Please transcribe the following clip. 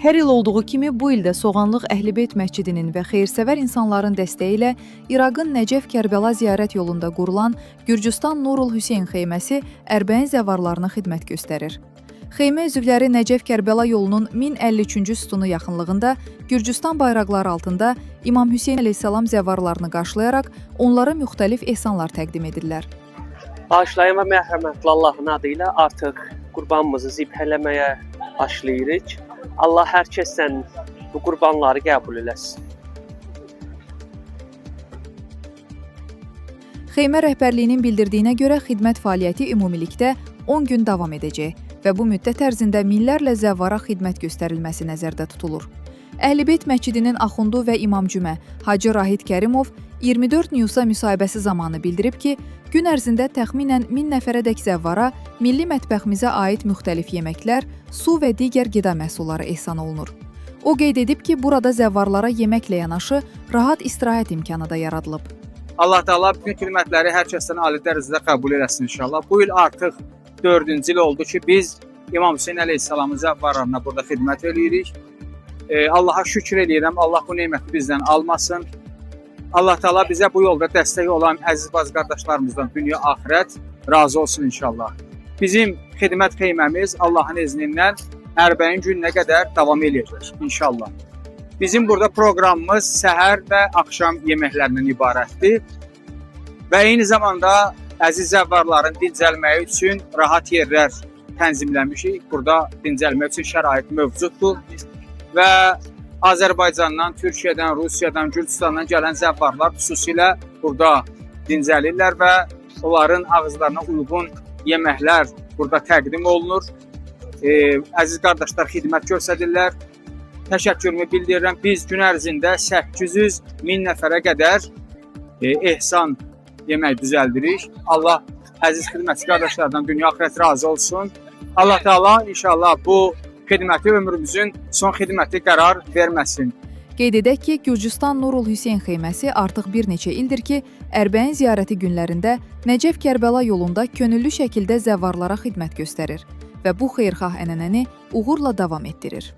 Hər il olduğu kimi bu ildə Soğanlıq Əhlibeyt məscidinin və xeyrsevər insanların dəstəyi ilə İraqın Nəcəf-Kərbəla ziyarət yolunda qurulan Gürcüstan Nurul Hüseyn xeyməsi Ərbəyin zəvarlarına xidmət göstərir. Xeymə üzvləri Nəcəf-Kərbəla yolunun 1053-cü sütunu yaxınlığında Gürcüstan bayraqları altında İmam Hüseyn əleyhissalam zəvarlarını qarşılayaraq onlara müxtəlif ehsanlar təqdim edirlər. Bağışlayın və mərhəmətli Allahın adı ilə artıq qurbanımızı zibhələməyə başlayırıq. Allah hər kəsdən bu qurbanları qəbul eləsin. Xeymə rəhbərliyinin bildirdiyinə görə xidmət fəaliyyəti ümumilikdə 10 gün davam edəcək və bu müddət ərzində minlərlə zəvvara xidmət göstərilməsi nəzərdə tutulur. Əhlibeyt məscidinin axundu və imam-cümə Hacı Rahid Kərimov 24 Niusa müsahibəsi zamanı bildirib ki, gün ərzində təxminən 1000 nəfərədək zəvvara milli mətbəximizə aid müxtəlif yeməklər, su və digər qida məhsulları ehsan olunur. O qeyd edib ki, burada zəvvarlara yeməklə yanaşı rahat istirahət imkanı da yaradılıb. Allah Taala bütün xidmətləri hər kəsdən ali dərəcədə qəbul eləsin inşallah. Bu il artıq 4-cü il oldu ki, biz İmam Hüseyn əleyhissalamın zəvvarlarına burada xidmət eləyirik. Allaha şükür eləyirəm. Allah bu neməti bizdən almasın. Allah Taala bizə bu yolda dəstək olan əziz bacı qardaşlarımızdan dünya axirət razı olsun inşallah. Bizim xidmət xeyməmiz Allahın izni ilə Ərbəyin gününə qədər davam eləyəcək inşallah. Bizim burada proqramımız səhər və axşam yeməklərindən ibarətdir. Və eyni zamanda əziz zəvvarların dincəlməyi üçün rahat yerlər tənzimləmişik. Burada dincəlmək üçün şərait mövcuddur. Və Azərbaycandan, Türkiyədən, Rusiyadan, Gürcüstandan gələn zəvvarlar xüsusilə burada dincəlirlər və onların ağızlarına uyğun yeməklər burada təqdim olunur. Əziz qardaşlar xidmət göstərirlər. Təşəkkürümü bildirirəm. Biz gün ərzində 800-1000 nəfərə qədər ehsan yemək düzəldirik. Allah əziz xidmətçi qardaşlardan dünya axirət razı olsun. Allah Taala inşallah bu xidməti ömrümüzün son xidməti qərar verməsin. Qeyd edək ki, Gürcüstan Nurul Hüseyn xeyməsi artıq bir neçə ildir ki, Ərbəyin ziyarəti günlərində Nəcəf-Kərbəla yolunda könüllü şəkildə zəvvarlara xidmət göstərir və bu xeyirxah ənənəni uğurla davam etdirir.